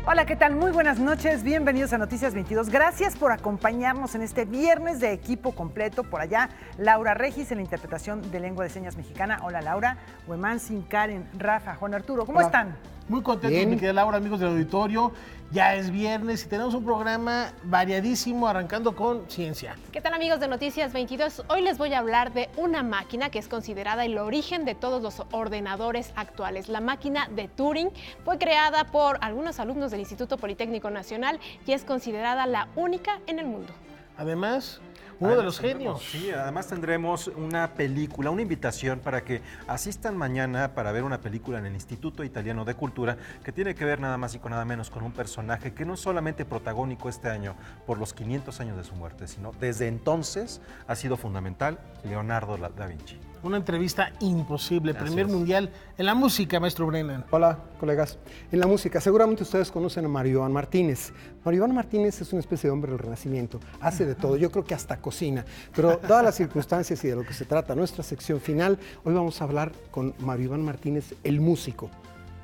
Hola, ¿qué tal? Muy buenas noches, bienvenidos a Noticias 22. Gracias por acompañarnos en este viernes de equipo completo. Por allá, Laura Regis en la interpretación de lengua de señas mexicana. Hola, Laura. Huemansin, Karen, Rafa, Juan Arturo, ¿cómo están? Muy contentos, Bien. mi querida Laura, amigos del auditorio. Ya es viernes y tenemos un programa variadísimo, arrancando con ciencia. ¿Qué tal, amigos de Noticias 22? Hoy les voy a hablar de una máquina que es considerada el origen de todos los ordenadores actuales. La máquina de Turing fue creada por algunos alumnos del Instituto Politécnico Nacional y es considerada la única en el mundo. Además, uno de los genios. Sí, además tendremos una película, una invitación para que asistan mañana para ver una película en el Instituto Italiano de Cultura que tiene que ver nada más y con nada menos con un personaje que no solamente protagónico este año por los 500 años de su muerte, sino desde entonces ha sido fundamental, Leonardo da Vinci. Una entrevista imposible, Así primer es. mundial en la música, maestro Brennan. Hola, colegas. En la música, seguramente ustedes conocen a Mario Iván Martínez. Mario Iván Martínez es una especie de hombre del Renacimiento. Hace de todo, yo creo que hasta cocina. Pero dadas las circunstancias y de lo que se trata nuestra sección final, hoy vamos a hablar con Mario Iván Martínez, el músico.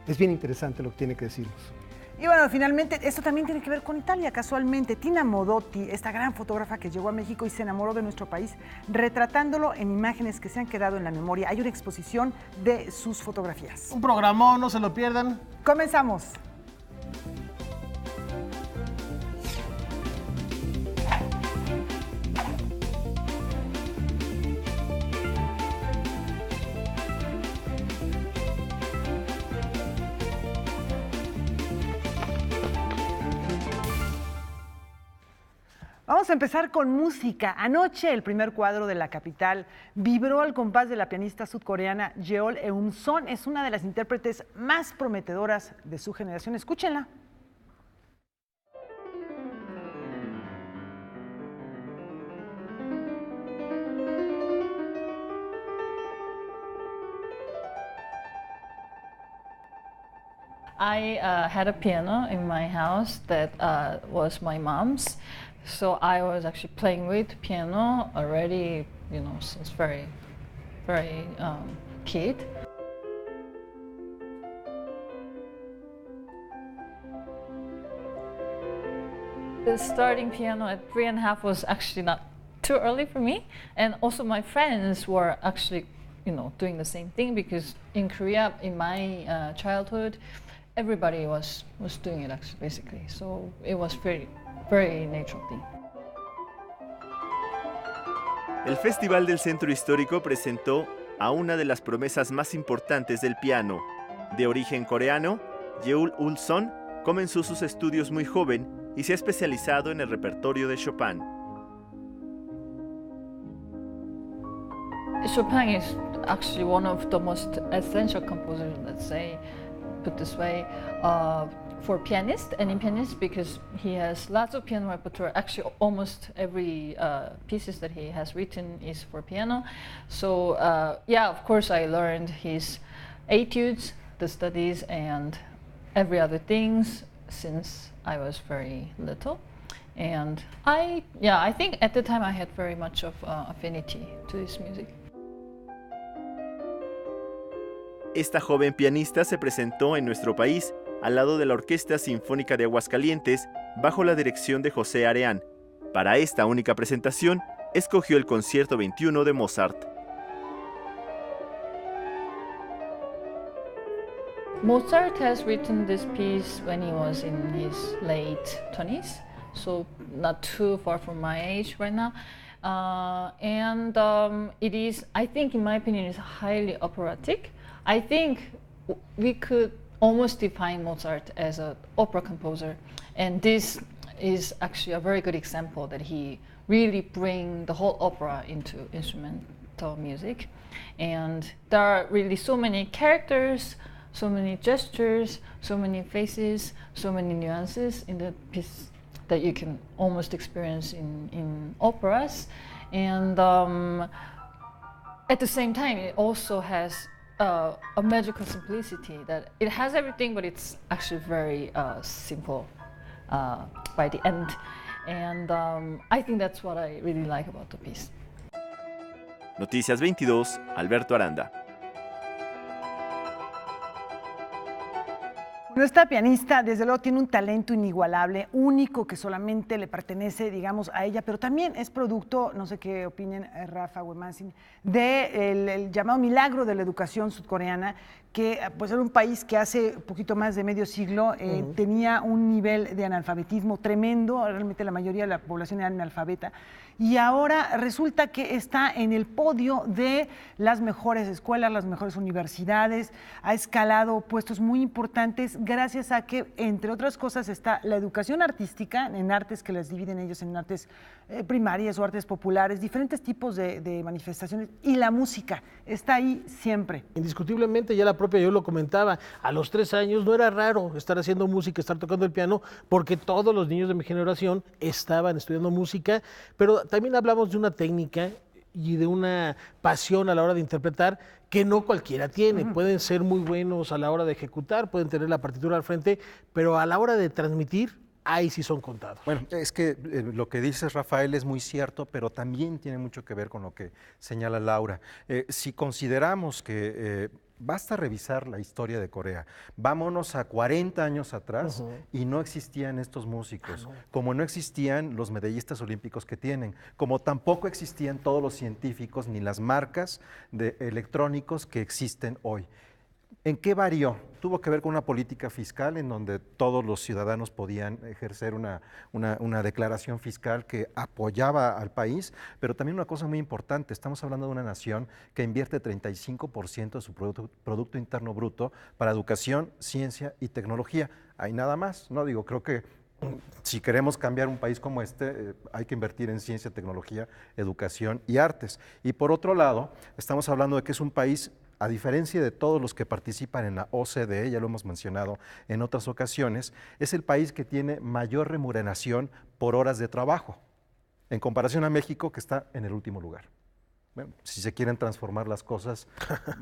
Es bien interesante lo que tiene que decirnos. Y bueno, finalmente, esto también tiene que ver con Italia, casualmente. Tina Modotti, esta gran fotógrafa que llegó a México y se enamoró de nuestro país, retratándolo en imágenes que se han quedado en la memoria. Hay una exposición de sus fotografías. Un programón, no se lo pierdan. Comenzamos. Vamos a empezar con música. Anoche el primer cuadro de La Capital vibró al compás de la pianista sudcoreana Jeol Eun-son. Es una de las intérpretes más prometedoras de su generación. Escúchenla. I had a piano in my house that was my mom's, so I was actually playing with piano already, since very kid. The starting piano at 3.5 was actually not too early for me, and also my friends were actually, doing the same thing because in Korea, in my childhood, everybody was doing it actually, basically. So it was very natural thing. El Festival del Centro Histórico presentó a una de las promesas más importantes del piano. De origen coreano, Jeol Eun-son comenzó sus estudios muy joven y se ha especializado en el repertorio de Chopin. Chopin is actually one of the most essential composers, let's say, put this way, for pianists, any pianist, because he has lots of piano repertoire. Actually, almost every pieces that he has written is for piano. So yeah, of course, I learned his etudes, the studies, and every other things since I was very little. And I think at the time I had very much of affinity to this music. Esta joven pianista se presentó en nuestro país al lado de la Orquesta Sinfónica de Aguascalientes bajo la dirección de José Areán. Para esta única presentación, escogió el Concierto 21 de Mozart. Mozart has written this piece when he was in his late 20s, so not too far from my age right now. It is, I think, in my opinion, is highly operatic. I think we could almost define Mozart as an opera composer, and this is actually a very good example that he really bring the whole opera into instrumental music. And there are really so many characters, so many gestures, so many faces, so many nuances in the piece that you can almost experience in operas. And at the same time, it also has a magical simplicity that it has everything, but it's actually very simple by the end. And I think that's what I really like about the piece. Noticias 22, Alberto Aranda. Nuestra pianista, desde luego, tiene un talento inigualable, único, que solamente le pertenece, digamos, a ella, pero también es producto, no sé qué opinen Rafa o Emansin, del llamado milagro de la educación sudcoreana, que pues era un país que hace un poquito más de medio siglo tenía un nivel de analfabetismo tremendo, realmente la mayoría de la población era analfabeta, y ahora resulta que está en el podio de las mejores escuelas, las mejores universidades, ha escalado puestos muy importantes gracias a que, entre otras cosas, está la educación artística, en artes que les dividen ellos en artes primarias o artes populares, diferentes tipos de manifestaciones, y la música está ahí siempre. Indiscutiblemente, ya la propia yo lo comentaba, a los 3 años no era raro estar haciendo música, estar tocando el piano, porque todos los niños de mi generación estaban estudiando música, pero también hablamos de una técnica y de una pasión a la hora de interpretar que no cualquiera tiene. Pueden ser muy buenos a la hora de ejecutar, pueden tener la partitura al frente, pero a la hora de transmitir, ahí sí son contados. Bueno, es que lo que dices, Rafael, es muy cierto, pero también tiene mucho que ver con lo que señala Laura. Si consideramos que basta revisar la historia de Corea, vámonos a 40 años atrás y no existían estos músicos, como no existían los medallistas olímpicos que tienen, como tampoco existían todos los científicos ni las marcas de electrónicos que existen hoy. ¿En qué varió? Tuvo que ver con una política fiscal en donde todos los ciudadanos podían ejercer una declaración fiscal que apoyaba al país, pero también una cosa muy importante, estamos hablando de una nación que invierte 35% de su Producto Interno Bruto para educación, ciencia y tecnología. Hay nada más, ¿no? Digo, creo que si queremos cambiar un país como este, hay que invertir en ciencia, tecnología, educación y artes. Y por otro lado, estamos hablando de que es un país, a diferencia de todos los que participan en la OCDE, ya lo hemos mencionado en otras ocasiones, es el país que tiene mayor remuneración por horas de trabajo, en comparación a México, que está en el último lugar. Bueno, si se quieren transformar las cosas,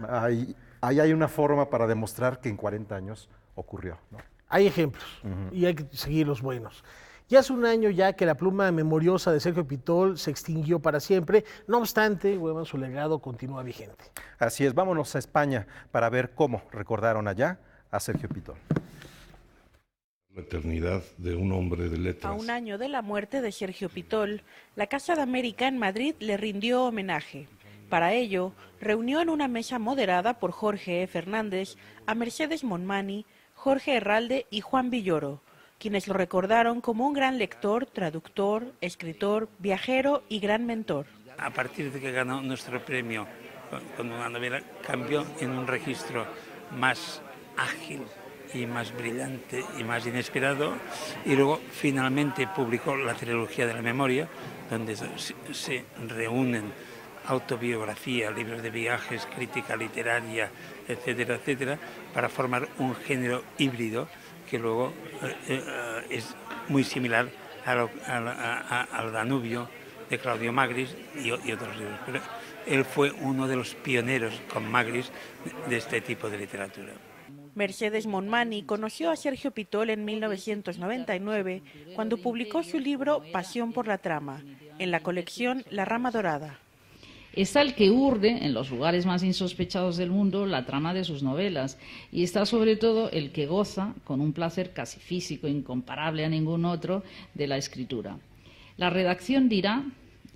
ahí hay una forma para demostrar que en 40 años ocurrió, ¿no? Hay ejemplos y hay que seguir los buenos. Ya hace un año ya que la pluma memoriosa de Sergio Pitol se extinguió para siempre, no obstante, bueno, su legado continúa vigente. Así es, vámonos a España para ver cómo recordaron allá a Sergio Pitol. La eternidad de un hombre de letras. A un año de la muerte de Sergio Pitol, la Casa de América en Madrid le rindió homenaje. Para ello, reunió en una mesa moderada por Jorge E. Fernández a Mercedes Monmany, Jorge Herralde y Juan Villoro, quienes lo recordaron como un gran lector, traductor, escritor, viajero y gran mentor. A partir de que ganó nuestro premio con una novela, cambió en un registro más ágil y más brillante y más inesperado, y luego finalmente publicó la trilogía de la memoria, donde se reúnen autobiografía, libros de viajes, crítica literaria, etcétera, etcétera, para formar un género híbrido que luego es muy similar al Danubio de Claudio Magris y otros libros. Pero él fue uno de los pioneros con Magris de este tipo de literatura. Mercedes Monmany conoció a Sergio Pitol en 1999, cuando publicó su libro Pasión por la trama, en la colección La Rama Dorada. Está el que urde en los lugares más insospechados del mundo la trama de sus novelas, y está sobre todo el que goza, con un placer casi físico incomparable a ningún otro, de la escritura. La redacción dirá: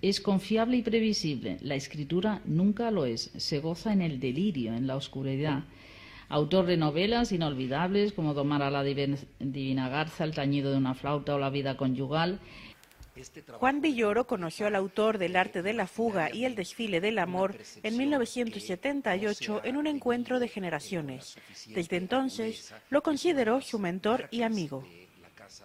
es confiable y previsible. La escritura nunca lo es. Se goza en el delirio, en la oscuridad. Autor de novelas inolvidables como Domar a la divina garza, El tañido de una flauta o La vida conyugal. Juan Villoro conoció al autor del Arte de la fuga y El desfile del amor en 1978 en un encuentro de generaciones. Desde entonces lo consideró su mentor y amigo.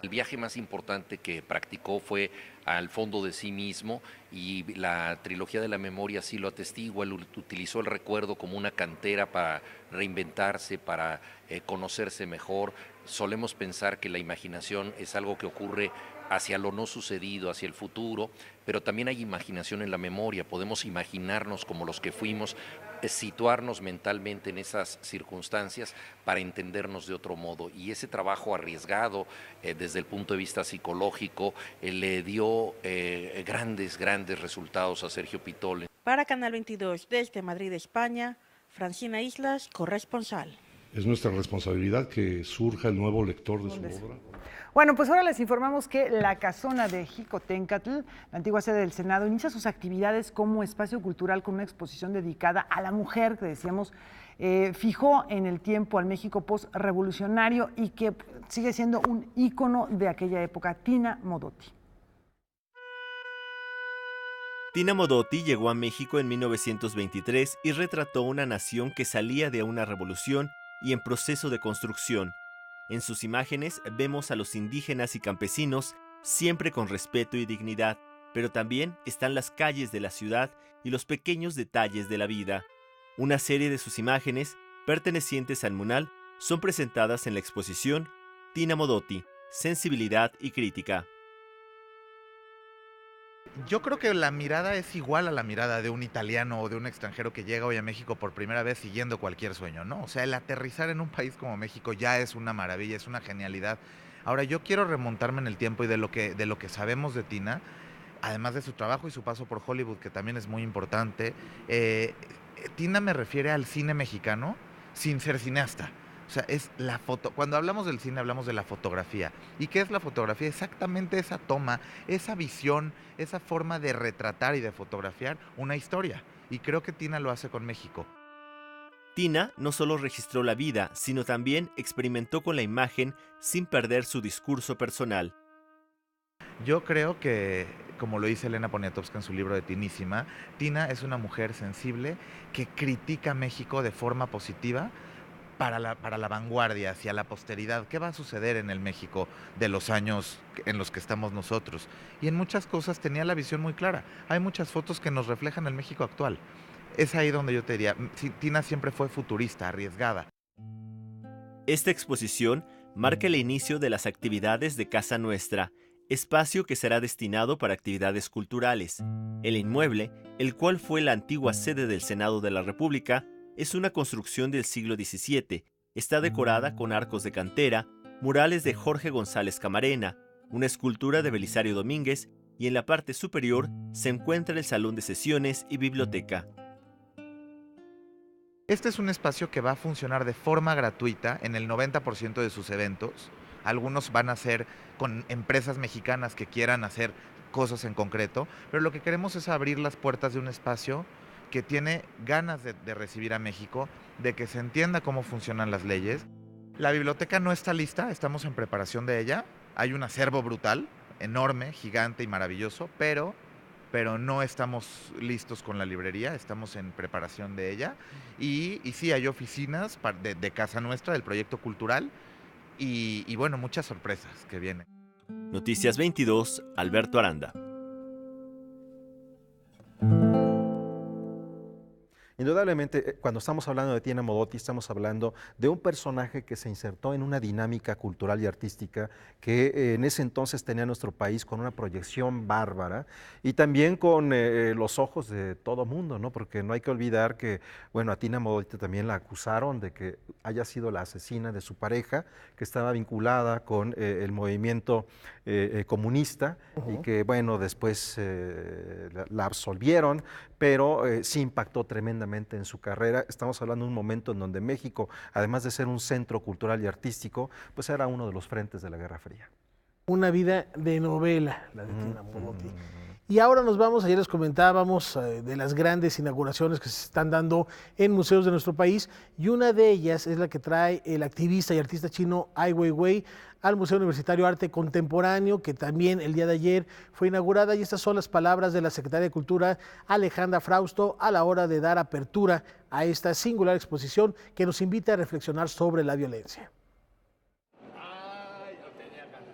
El viaje más importante que practicó fue al fondo de sí mismo, y la trilogía de la memoria sí lo atestigua. Él utilizó el recuerdo como una cantera para reinventarse, para conocerse mejor. Solemos pensar que la imaginación es algo que ocurre hacia lo no sucedido, hacia el futuro, pero también hay imaginación en la memoria. Podemos imaginarnos como los que fuimos, situarnos mentalmente en esas circunstancias para entendernos de otro modo. Y ese trabajo arriesgado desde el punto de vista psicológico le dio grandes resultados a Sergio Pitol. Para Canal 22, desde Madrid, España, Francina Islas, corresponsal. Es nuestra responsabilidad que surja el nuevo lector de su obra. Bueno, pues ahora les informamos que la Casona de Jicotencatl, la antigua sede del Senado, inicia sus actividades como espacio cultural con una exposición dedicada a la mujer, que decíamos, fijó en el tiempo al México post-revolucionario y que sigue siendo un ícono de aquella época, Tina Modotti. Tina Modotti llegó a México en 1923 y retrató una nación que salía de una revolución y en proceso de construcción. En sus imágenes vemos a los indígenas y campesinos siempre con respeto y dignidad, pero también están las calles de la ciudad y los pequeños detalles de la vida. Una serie de sus imágenes, pertenecientes al MUNAL, son presentadas en la exposición Tina Modotti, Sensibilidad y Crítica. Yo creo que la mirada es igual a la mirada de un italiano o de un extranjero que llega hoy a México por primera vez siguiendo cualquier sueño, ¿no? O sea, el aterrizar en un país como México ya es una maravilla, es una genialidad. Ahora, yo quiero remontarme en el tiempo y de lo que sabemos de Tina, además de su trabajo y su paso por Hollywood, que también es muy importante. Tina me refiere al cine mexicano sin ser cineasta. O sea, es la foto. Cuando hablamos del cine, hablamos de la fotografía. ¿Y qué es la fotografía? Exactamente esa toma, esa visión, esa forma de retratar y de fotografiar una historia. Y creo que Tina lo hace con México. Tina no solo registró la vida, sino también experimentó con la imagen sin perder su discurso personal. Yo creo que, como lo dice Elena Poniatowska en su libro de Tinísima, Tina es una mujer sensible que critica a México de forma positiva, para la vanguardia, hacia la posteridad. ¿Qué va a suceder en el México de los años en los que estamos nosotros? Y en muchas cosas tenía la visión muy clara. Hay muchas fotos que nos reflejan el México actual. Es ahí donde yo te diría, Tina siempre fue futurista, arriesgada. Esta exposición marca el inicio de las actividades de Casa Nuestra, espacio que será destinado para actividades culturales. El inmueble, el cual fue la antigua sede del Senado de la República, es una construcción del siglo XVII. Está decorada con arcos de cantera, murales de Jorge González Camarena, una escultura de Belisario Domínguez y en la parte superior se encuentra el salón de sesiones y biblioteca. Este es un espacio que va a funcionar de forma gratuita en el 90% de sus eventos. Algunos van a ser con empresas mexicanas que quieran hacer cosas en concreto, pero lo que queremos es abrir las puertas de un espacio que tiene ganas de recibir a México, de que se entienda cómo funcionan las leyes. La biblioteca no está lista, estamos en preparación de ella. Hay un acervo brutal, enorme, gigante y maravilloso, pero no estamos listos con la librería, estamos en preparación de ella. Y sí, hay oficinas de Casa Nuestra, del proyecto cultural, y bueno, muchas sorpresas que vienen. Noticias 22, Alberto Aranda. Indudablemente, cuando estamos hablando de Tina Modotti, estamos hablando de un personaje que se insertó en una dinámica cultural y artística que en ese entonces tenía nuestro país con una proyección bárbara y también con los ojos de todo mundo, ¿no? Porque no hay que olvidar que, bueno, a Tina Modotti también la acusaron de que haya sido la asesina de su pareja, que estaba vinculada con el movimiento comunista y que, bueno, después la absolvieron, pero sí impactó tremendamente en su carrera. Estamos hablando de un momento en donde México, además de ser un centro cultural y artístico, pues era uno de los frentes de la Guerra Fría. Una vida de novela, la de Tina Modotti. Y ahora nos vamos, ayer les comentábamos de las grandes inauguraciones que se están dando en museos de nuestro país, y una de ellas es la que trae el activista y artista chino Ai Weiwei al Museo Universitario de Arte Contemporáneo, que también el día de ayer fue inaugurada, y estas son las palabras de la Secretaria de Cultura, Alejandra Frausto, a la hora de dar apertura a esta singular exposición que nos invita a reflexionar sobre la violencia.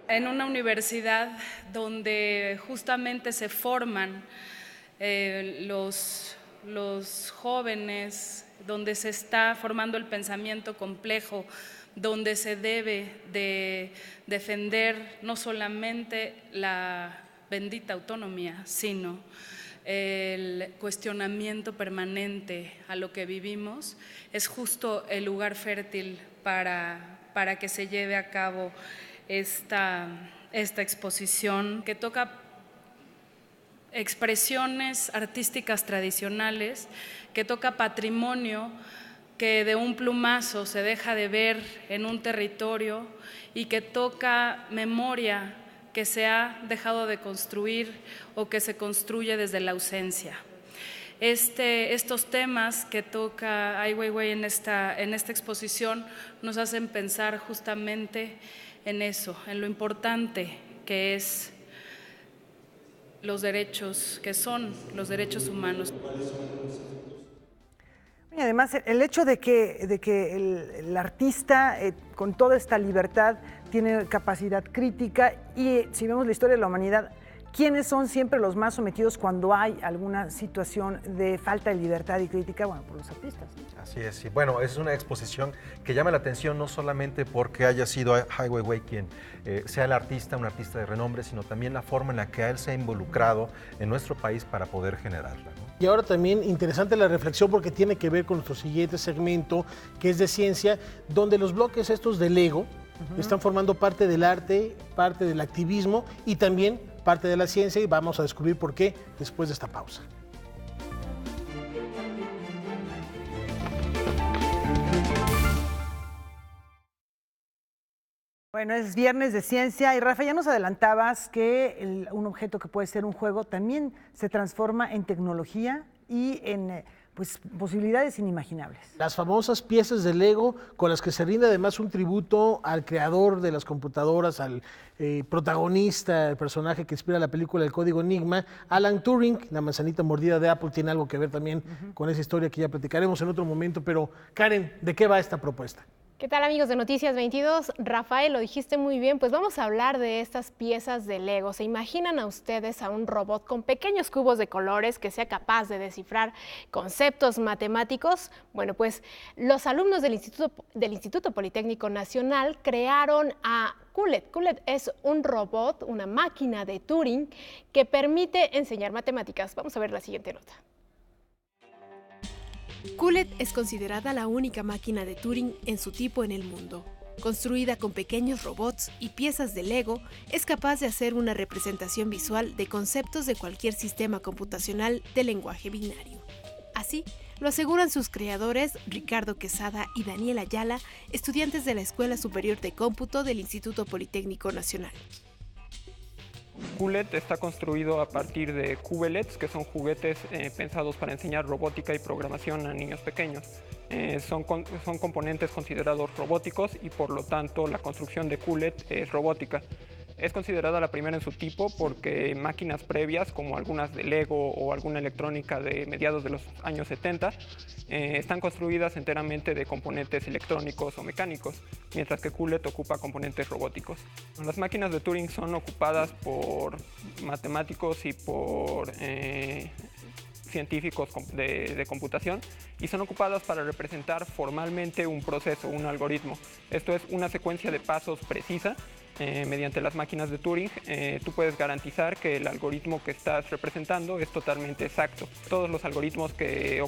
En una universidad donde justamente se forman los jóvenes, donde se está formando el pensamiento complejo, donde se debe de defender no solamente la bendita autonomía, sino el cuestionamiento permanente a lo que vivimos, es justo el lugar fértil para que se lleve a cabo esta exposición que toca expresiones artísticas tradicionales, que toca patrimonio que de un plumazo se deja de ver en un territorio y que toca memoria que se ha dejado de construir o que se construye desde la ausencia. Estos temas que toca Ai Weiwei en esta exposición nos hacen pensar justamente en eso, en lo importante que es los derechos, que son los derechos humanos. Y además, el hecho de que el artista, con toda esta libertad, tiene capacidad crítica, y si vemos la historia de la humanidad, ¿quiénes son siempre los más sometidos cuando hay alguna situación de falta de libertad y crítica? Bueno, por los artistas. Así es, sí. Bueno, es una exposición que llama la atención no solamente porque haya sido Ai Weiwei quien sea el artista, un artista de renombre, sino también la forma en la que él se ha involucrado en nuestro país para poder generarla, ¿no? Y ahora también interesante la reflexión porque tiene que ver con nuestro siguiente segmento, que es de ciencia, donde los bloques estos de Lego están formando parte del arte, parte del activismo y también parte de la ciencia, y vamos a descubrir por qué después de esta pausa. Bueno, es viernes de ciencia y Rafa, ya nos adelantabas que un objeto que puede ser un juego también se transforma en tecnología y en pues, posibilidades inimaginables. Las famosas piezas de Lego con las que se rinde además un tributo al creador de las computadoras, al protagonista, el personaje que inspira la película El Código Enigma, Alan Turing. La manzanita mordida de Apple tiene algo que ver también con esa historia que ya platicaremos en otro momento, pero Karen, ¿de qué va esta propuesta? ¿Qué tal, amigos de Noticias 22? Rafael, lo dijiste muy bien, pues vamos a hablar de estas piezas de Lego. ¿Se imaginan a ustedes a un robot con pequeños cubos de colores que sea capaz de descifrar conceptos matemáticos? Bueno, pues los alumnos del Instituto Politécnico Nacional crearon a Qullette. Qullette es un robot, una máquina de Turing que permite enseñar matemáticas. Vamos a ver la siguiente nota. Qullette es considerada la única máquina de Turing en su tipo en el mundo. Construida con pequeños robots y piezas de Lego, es capaz de hacer una representación visual de conceptos de cualquier sistema computacional de lenguaje binario. Así, lo aseguran sus creadores Ricardo Quesada y Daniel Ayala, estudiantes de la Escuela Superior de Cómputo del Instituto Politécnico Nacional. Qullette está construido a partir de cubelets, que son juguetes pensados para enseñar robótica y programación a niños pequeños. Son componentes considerados robóticos y por lo tanto la construcción de Qullette es robótica. Es considerada la primera en su tipo porque máquinas previas, como algunas de Lego o alguna electrónica de mediados de los años 70, están construidas enteramente de componentes electrónicos o mecánicos, mientras que Qullette ocupa componentes robóticos. Las máquinas de Turing son ocupadas por matemáticos y por científicos de computación y son ocupadas para representar formalmente un proceso, un algoritmo. Esto es una secuencia de pasos precisa. Mediante las máquinas de Turing, tú puedes garantizar que el algoritmo que estás representando es totalmente exacto. Todos los algoritmos que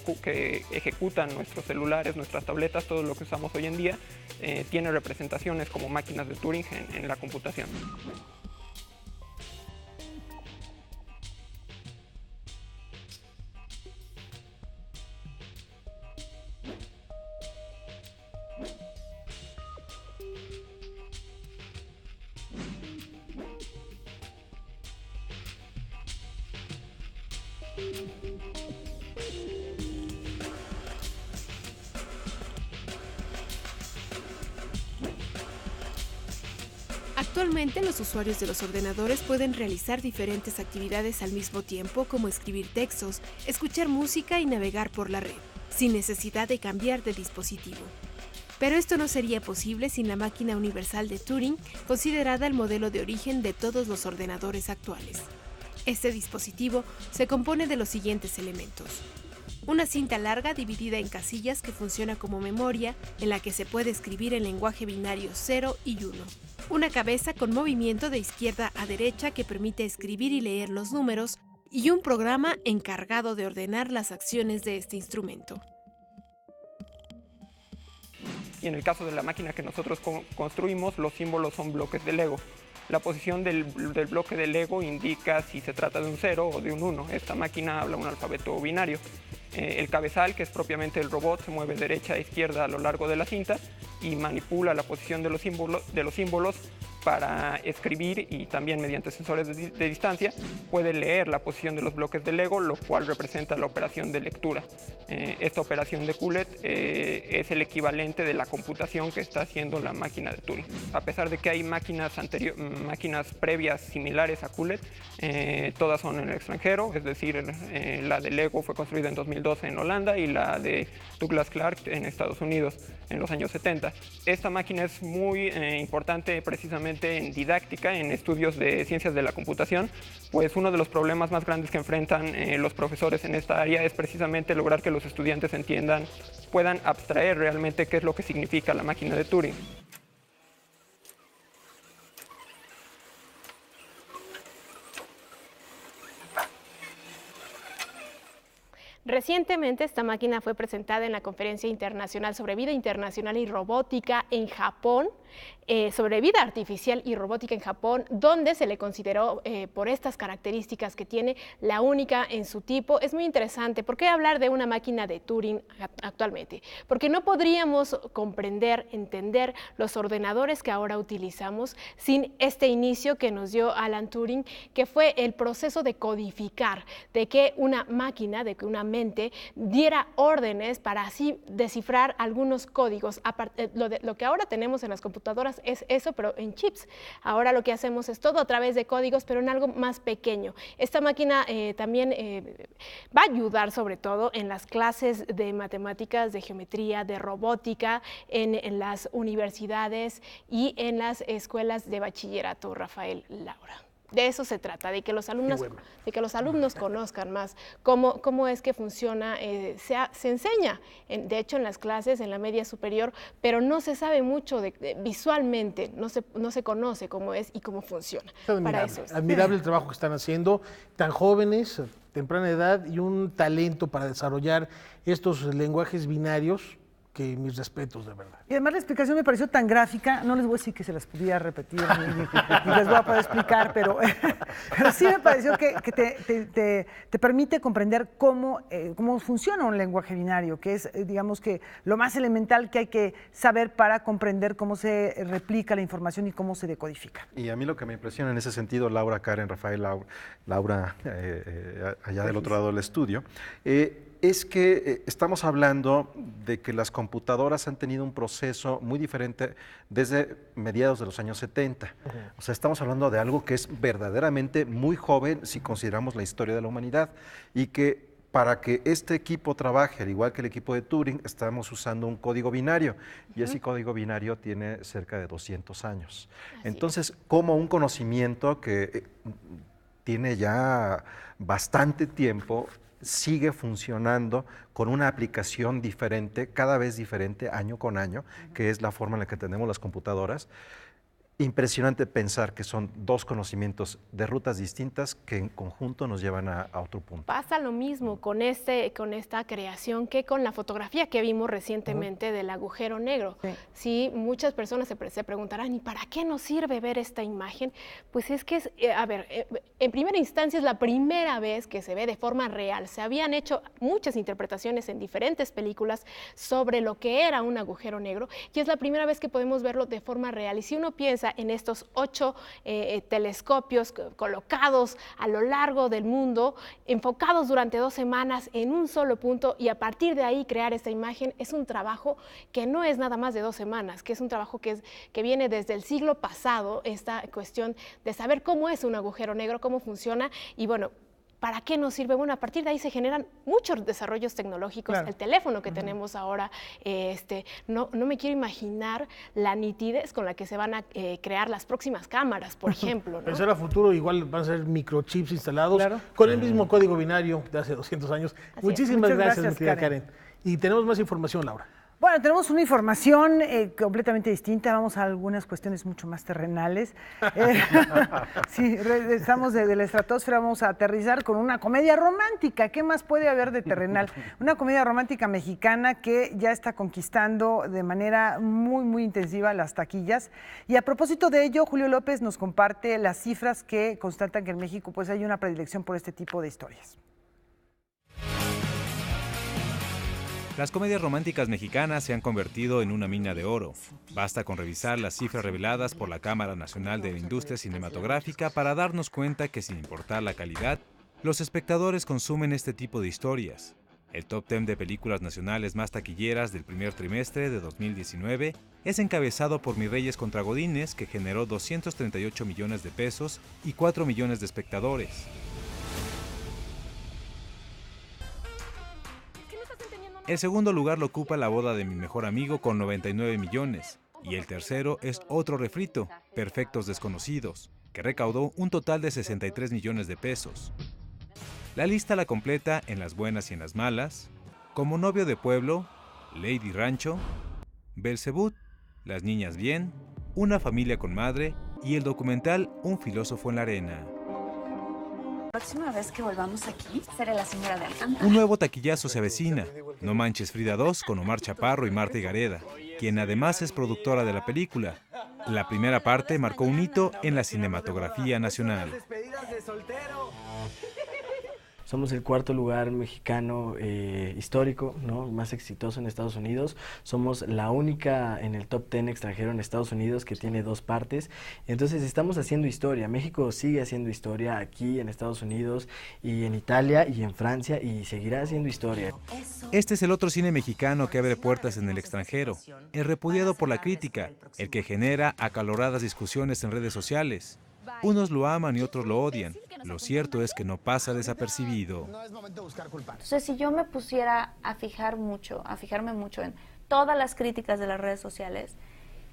ejecutan nuestros celulares, nuestras tabletas, todo lo que usamos hoy en día, tiene representaciones como máquinas de Turing en la computación. Actualmente, los usuarios de los ordenadores pueden realizar diferentes actividades al mismo tiempo, como escribir textos, escuchar música y navegar por la red, sin necesidad de cambiar de dispositivo. Pero esto no sería posible sin la máquina universal de Turing, considerada el modelo de origen de todos los ordenadores actuales. Este dispositivo se compone de los siguientes elementos: una cinta larga dividida en casillas que funciona como memoria, en la que se puede escribir en lenguaje binario 0 y 1. Una cabeza con movimiento de izquierda a derecha que permite escribir y leer los números, y un programa encargado de ordenar las acciones de este instrumento. Y en el caso de la máquina que nosotros construimos, los símbolos son bloques de Lego. La posición del bloque de Lego indica si se trata de un 0 o de un 1. Esta máquina habla un alfabeto binario. El cabezal, que es propiamente el robot, se mueve derecha a izquierda a lo largo de la cinta y manipula la posición de los símbolos para escribir, y también mediante sensores de distancia puede leer la posición de los bloques de Lego, lo cual representa la operación de lectura. Esta operación de Coulet es el equivalente de la computación que está haciendo la máquina de Turing. A pesar de que hay máquinas previas similares a Coulet, todas son en el extranjero, es decir, la de Lego fue construida en 2012 en Holanda y la de Douglas Clark en Estados Unidos en los años 70. Esta máquina es muy importante precisamente en didáctica, en estudios de ciencias de la computación, pues uno de los problemas más grandes que enfrentan los profesores en esta área es precisamente lograr que los estudiantes puedan abstraer realmente qué es lo que significa la máquina de Turing. Recientemente esta máquina fue presentada en la Conferencia Internacional sobre Vida Internacional y Robótica en Japón, sobre vida artificial y robótica en Japón, donde se le consideró por estas características que tiene la única en su tipo. Es muy interesante. ¿Por qué hablar de una máquina de Turing actualmente? Porque no podríamos comprender, entender los ordenadores que ahora utilizamos sin este inicio que nos dio Alan Turing, que fue el proceso de codificar, de que una máquina, de que una mente diera órdenes para así descifrar algunos códigos. Lo que ahora tenemos en las computadoras es eso, pero en chips. Ahora lo que hacemos es todo a través de códigos, pero en algo más pequeño. Esta máquina también va a ayudar sobre todo en las clases de matemáticas, de geometría, de robótica, en las universidades y en las escuelas de bachillerato, Rafael, Laura. De eso se trata, de que los alumnos conozcan más cómo es que funciona, se enseña, de hecho en las clases, en la media superior, pero no se sabe mucho visualmente, no se conoce cómo es y cómo funciona. Admirable el trabajo que están haciendo, tan jóvenes, temprana edad y un talento para desarrollar estos lenguajes binarios, que mis respetos, de verdad. Y además la explicación me pareció tan gráfica, no les voy a decir que se las pudiera repetir, ni les voy a poder explicar, pero sí me pareció que te permite comprender cómo funciona un lenguaje binario, que es, digamos, que lo más elemental que hay que saber para comprender cómo se replica la información y cómo se decodifica. Y a mí lo que me impresiona en ese sentido, Laura, Karen, Rafael, Laura, allá del otro lado del estudio, es que estamos hablando de que las computadoras han tenido un proceso muy diferente desde mediados de los años 70. O sea, estamos hablando de algo que es verdaderamente muy joven si consideramos la historia de la humanidad, y que para que este equipo trabaje, al igual que el equipo de Turing, estamos usando un código binario, y ese código binario tiene cerca de 200 años. Entonces, como un conocimiento que tiene ya bastante tiempo, sigue funcionando con una aplicación diferente, cada vez diferente, año con año, que es la forma en la que tenemos las computadoras. Impresionante pensar que son dos conocimientos de rutas distintas que en conjunto nos llevan a otro punto. Pasa lo mismo con esta creación que con la fotografía que vimos recientemente del agujero negro. Sí, muchas personas se preguntarán, ¿y para qué nos sirve ver esta imagen? Pues es que, en primera instancia es la primera vez que se ve de forma real. Se habían hecho muchas interpretaciones en diferentes películas sobre lo que era un agujero negro, y es la primera vez que podemos verlo de forma real. Y si uno piensa en estos 8 telescopios colocados a lo largo del mundo, enfocados durante 2 semanas en un solo punto, y a partir de ahí crear esta imagen, es un trabajo que no es nada más de 2 semanas, que es un trabajo que viene desde el siglo pasado, esta cuestión de saber cómo es un agujero negro, cómo funciona, y bueno, ¿para qué nos sirve? Bueno, a partir de ahí se generan muchos desarrollos tecnológicos. Claro. El teléfono que tenemos ahora, no me quiero imaginar la nitidez con la que se van a crear las próximas cámaras, por ejemplo, ¿no? Pensar a futuro, igual van a ser microchips instalados con el mismo código binario de hace 200 años. Muchísimas gracias, mi querida Karen. Y tenemos más información, Laura. Bueno, tenemos una información completamente distinta, vamos a algunas cuestiones mucho más terrenales. Sí, estamos de la estratosfera, vamos a aterrizar con una comedia romántica. ¿Qué más puede haber de terrenal? Una comedia romántica mexicana que ya está conquistando de manera muy, muy intensiva las taquillas. Y a propósito de ello, Julio López nos comparte las cifras que constatan que en México pues hay una predilección por este tipo de historias. Las comedias románticas mexicanas se han convertido en una mina de oro. Basta con revisar las cifras reveladas por la Cámara Nacional de la Industria Cinematográfica para darnos cuenta que, sin importar la calidad, los espectadores consumen este tipo de historias. El top 10 de películas nacionales más taquilleras del primer trimestre de 2019 es encabezado por Mis Reyes contra Godínez, que generó 238 millones de pesos y 4 millones de espectadores. El segundo lugar lo ocupa La boda de mi mejor amigo con 99 millones. Y el tercero es otro refrito, Perfectos Desconocidos, que recaudó un total de 63 millones de pesos. La lista la completa En las buenas y en las malas, Como novio de pueblo, Lady Rancho, Belzebú, Las niñas bien, Una familia con madre y el documental Un filósofo en la arena. La próxima vez que volvamos aquí, seré la señora de Alcántara. Un nuevo taquillazo se avecina, No manches Frida 2 con Omar Chaparro y Marta Gareda, quien además es productora de la película. La primera parte marcó un hito en la cinematografía nacional. Somos el cuarto lugar mexicano histórico, ¿no?, más exitoso en Estados Unidos. Somos la única en el top 10 extranjero en Estados Unidos que tiene 2 partes. Entonces estamos haciendo historia. México sigue haciendo historia aquí en Estados Unidos y en Italia y en Francia y seguirá haciendo historia. Este es el otro cine mexicano que abre puertas en el extranjero, el repudiado por la crítica, el que genera acaloradas discusiones en redes sociales. Unos lo aman y otros lo odian. Lo cierto es que no pasa desapercibido. Entonces, si yo me pusiera a fijarme mucho en todas las críticas de las redes sociales,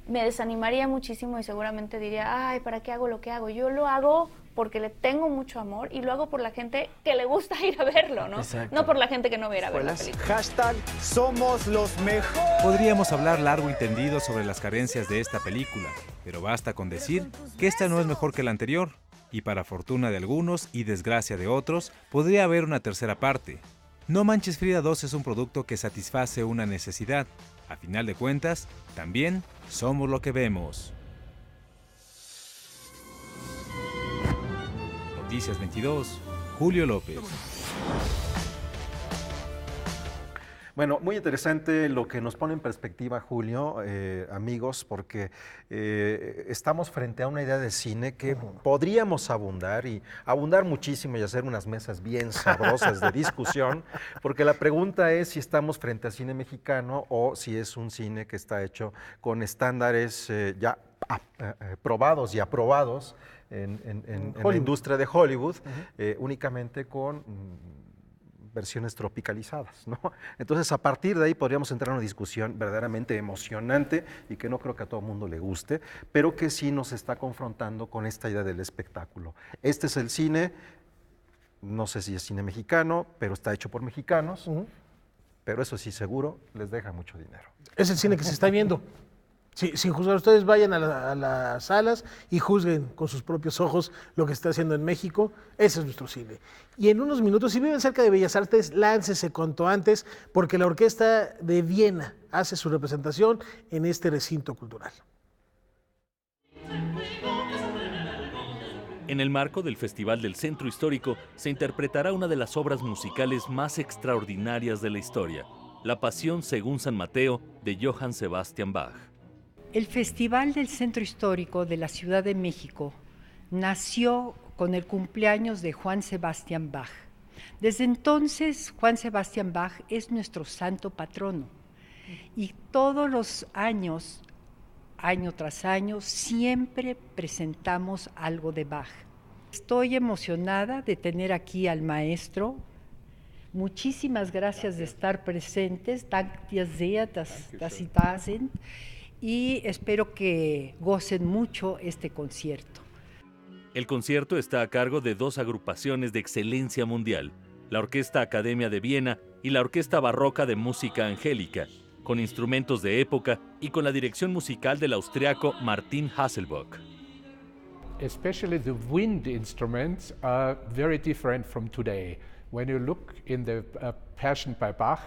me desanimaría muchísimo y seguramente diría, ay, ¿para qué hago lo que hago? Yo lo hago porque le tengo mucho amor y lo hago por la gente que le gusta ir a verlo, ¿no? Exacto. No por la gente que no va a ir a ver la película. Hashtag somos los mejores. Podríamos hablar largo y tendido sobre las carencias de esta película, pero basta con decir que esta no es mejor que la anterior, y para fortuna de algunos y desgracia de otros, podría haber una tercera parte. No manches Frida 2 es un producto que satisface una necesidad. A final de cuentas, también somos lo que vemos. Noticias 22, Julio López. Bueno, muy interesante lo que nos pone en perspectiva Julio, amigos, porque estamos frente a una idea de cine que podríamos abundar muchísimo y hacer unas mesas bien sabrosas de discusión, porque la pregunta es si estamos frente a cine mexicano o si es un cine que está hecho con estándares ya probados y aprobados en la industria de Hollywood, únicamente con versiones tropicalizadas, ¿no? Entonces, a partir de ahí podríamos entrar en una discusión verdaderamente emocionante y que no creo que a todo el mundo le guste, pero que sí nos está confrontando con esta idea del espectáculo. Este es el cine, no sé si es cine mexicano, pero está hecho por mexicanos, pero eso sí, seguro, les deja mucho dinero. Es el cine que se está viendo. Sí, sin juzgar, ustedes vayan a las salas y juzguen con sus propios ojos lo que está haciendo en México. Ese es nuestro cine. Y en unos minutos, si viven cerca de Bellas Artes, láncese cuanto antes, porque la Orquesta de Viena hace su representación en este recinto cultural. En el marco del Festival del Centro Histórico se interpretará una de las obras musicales más extraordinarias de la historia, La Pasión según San Mateo, de Johann Sebastian Bach. El Festival del Centro Histórico de la Ciudad de México nació con el cumpleaños de Juan Sebastián Bach. Desde entonces, Juan Sebastián Bach es nuestro santo patrono y todos los años, año tras año, siempre presentamos algo de Bach. Estoy emocionada de tener aquí al maestro. Muchísimas gracias de estar presentes. Danke sehr, dass Sie da sind. Y espero que gocen mucho este concierto. El concierto está a cargo de 2 agrupaciones de excelencia mundial, la Orquesta Academia de Viena y la Orquesta Barroca de Música Angélica, con instrumentos de época y con la dirección musical del austriaco Martin Hasselbock. Especially the wind instruments are very different from today. When you look in the Passion by Bach,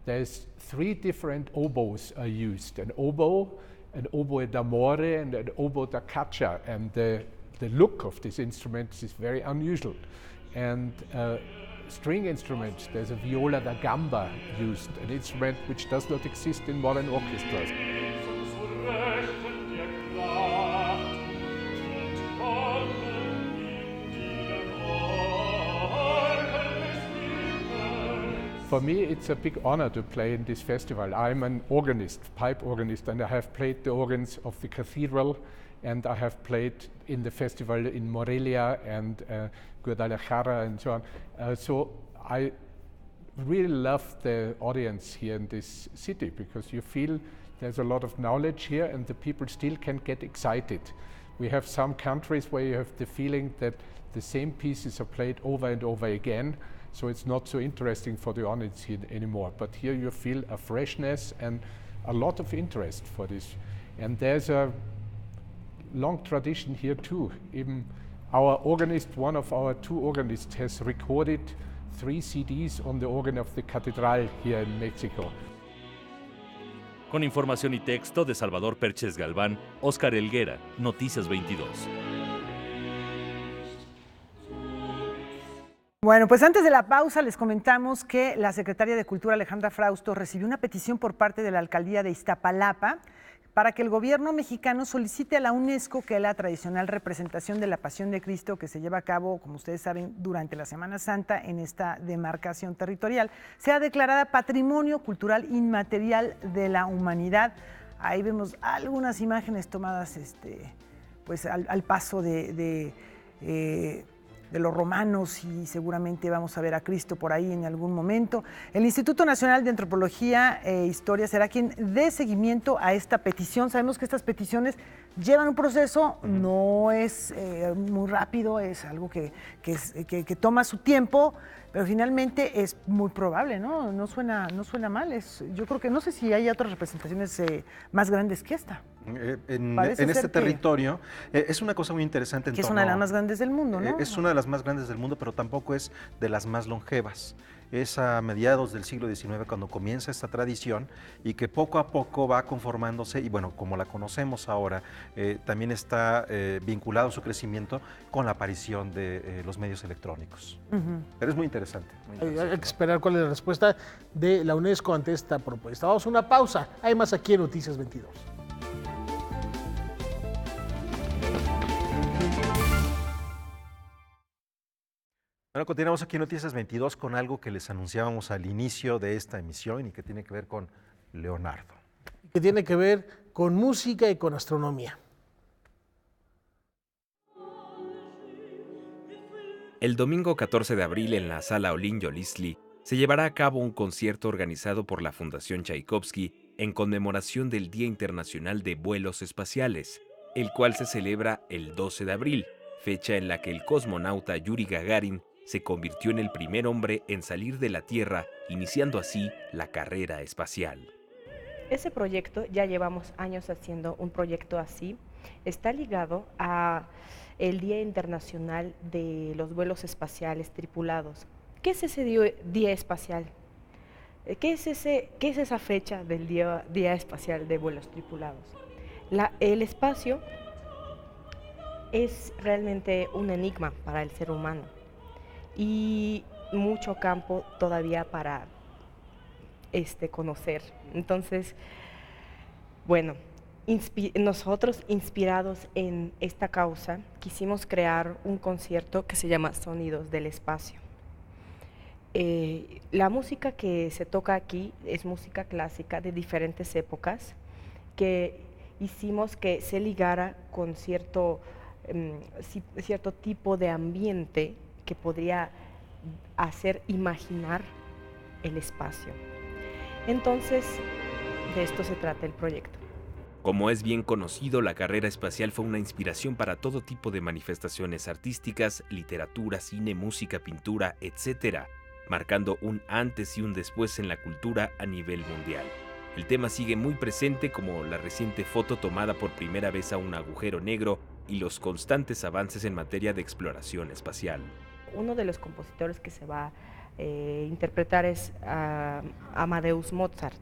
there's 3 different oboes are used, an oboe d'amore, and an oboe da caccia, and the look of these instruments is very unusual. And string instruments. There's a viola da gamba used, an instrument which does not exist in modern orchestras. For me, it's a big honor to play in this festival. I'm an organist, pipe organist, and I have played the organs of the cathedral, and I have played in the festival in Morelia and Guadalajara and so on. So I really love the audience here in this city, because you feel there's a lot of knowledge here and the people still can get excited. We have some countries where you have the feeling that the same pieces are played over and over again, so it's not so interesting for the audience here anymore. But here you feel a freshness and a lot of interest for this. And there's a long tradition here too. Even our organist, one of our 2 organists, has recorded 3 CDs on the organ of the Catedral here in Mexico. Con información y texto de Salvador Perches Galván, Óscar Helguera, Noticias 22. Bueno, pues antes de la pausa les comentamos que la secretaria de Cultura, Alejandra Frausto, recibió una petición por parte de la alcaldía de Iztapalapa para que el gobierno mexicano solicite a la UNESCO que la tradicional representación de la Pasión de Cristo, que se lleva a cabo, como ustedes saben, durante la Semana Santa en esta demarcación territorial, sea declarada Patrimonio Cultural Inmaterial de la Humanidad. Ahí vemos algunas imágenes tomadas pues al paso de los romanos, y seguramente vamos a ver a Cristo por ahí en algún momento. El Instituto Nacional de Antropología e Historia será quien dé seguimiento a esta petición. Sabemos que estas peticiones llevan un proceso, no es muy rápido, es algo que toma su tiempo, pero finalmente es muy probable, ¿no? No suena mal. Yo creo que no sé si hay otras representaciones más grandes que esta. En este territorio es una cosa muy interesante. Que es una de las más grandes del mundo, ¿no? Es una de las más grandes del mundo, pero tampoco es de las más longevas. Es a mediados del siglo XIX cuando comienza esta tradición y que poco a poco va conformándose, y bueno, como la conocemos ahora, también está vinculado su crecimiento con la aparición de los medios electrónicos. Pero es muy interesante. Hay que esperar cuál es la respuesta de la UNESCO ante esta propuesta. Vamos a una pausa. Hay más aquí en Noticias 22. Bueno, continuamos aquí en Noticias 22 con algo que les anunciábamos al inicio de esta emisión y que tiene que ver con Leonardo. Que tiene que ver con música y con astronomía. El domingo 14 de abril en la Sala Olin Yolisli se llevará a cabo un concierto organizado por la Fundación Tchaikovsky en conmemoración del Día Internacional de Vuelos Espaciales, el cual se celebra el 12 de abril, fecha en la que el cosmonauta Yuri Gagarin se convirtió en el primer hombre en salir de la Tierra, iniciando así la carrera espacial. Ese proyecto, ya llevamos años haciendo un proyecto así, está ligado a el Día Internacional de los Vuelos Espaciales Tripulados. ¿Qué es ese día espacial? ¿Qué es esa fecha del día espacial de vuelos tripulados? El espacio es realmente un enigma para el ser humano y mucho campo todavía para conocer. Entonces, bueno, nosotros, inspirados en esta causa, quisimos crear un concierto que se llama Sonidos del Espacio. La música que se toca aquí es música clásica de diferentes épocas, que hicimos que se ligara con cierto tipo de ambiente que podría hacer imaginar el espacio. Entonces, de esto se trata el proyecto. Como es bien conocido, la carrera espacial fue una inspiración para todo tipo de manifestaciones artísticas, literatura, cine, música, pintura, etc., marcando un antes y un después en la cultura a nivel mundial. El tema sigue muy presente, como la reciente foto tomada por primera vez a un agujero negro y los constantes avances en materia de exploración espacial. Uno de los compositores que se va a interpretar es Amadeus Mozart.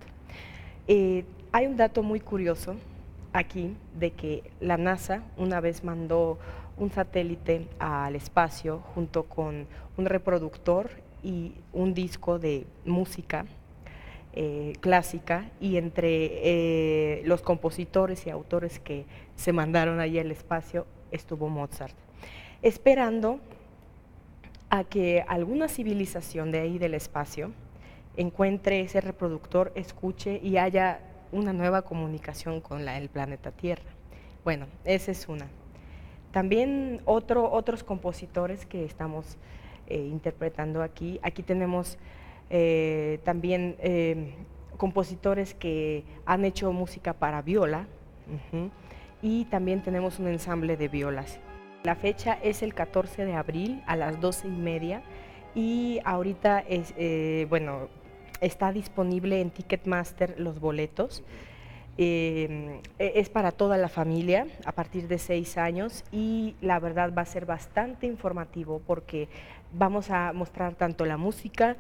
Hay un dato muy curioso aquí de que la NASA una vez mandó un satélite al espacio junto con un reproductor y un disco de música clásica, y entre los compositores y autores que se mandaron ahí al espacio estuvo Mozart, esperando a que alguna civilización de ahí del espacio encuentre ese reproductor, escuche y haya una nueva comunicación con el planeta Tierra. Bueno, esa es una. También otros compositores que estamos interpretando aquí. Aquí tenemos también compositores que han hecho música para viola, y también tenemos un ensamble de violas. La fecha es el 14 de abril a las 12:30 y ahorita está disponible en Ticketmaster los boletos. Es para toda la familia a partir de 6 años y la verdad va a ser bastante informativo porque vamos a mostrar tanto la música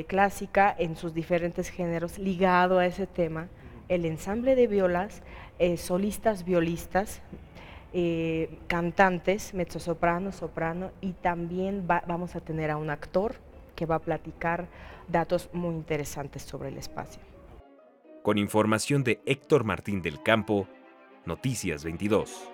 clásica en sus diferentes géneros ligado a ese tema, el ensamble de violas, solistas, violistas, cantantes, mezzosoprano, soprano, y también vamos a tener a un actor que va a platicar datos muy interesantes sobre el espacio. Con información de Héctor Martín del Campo, Noticias 22.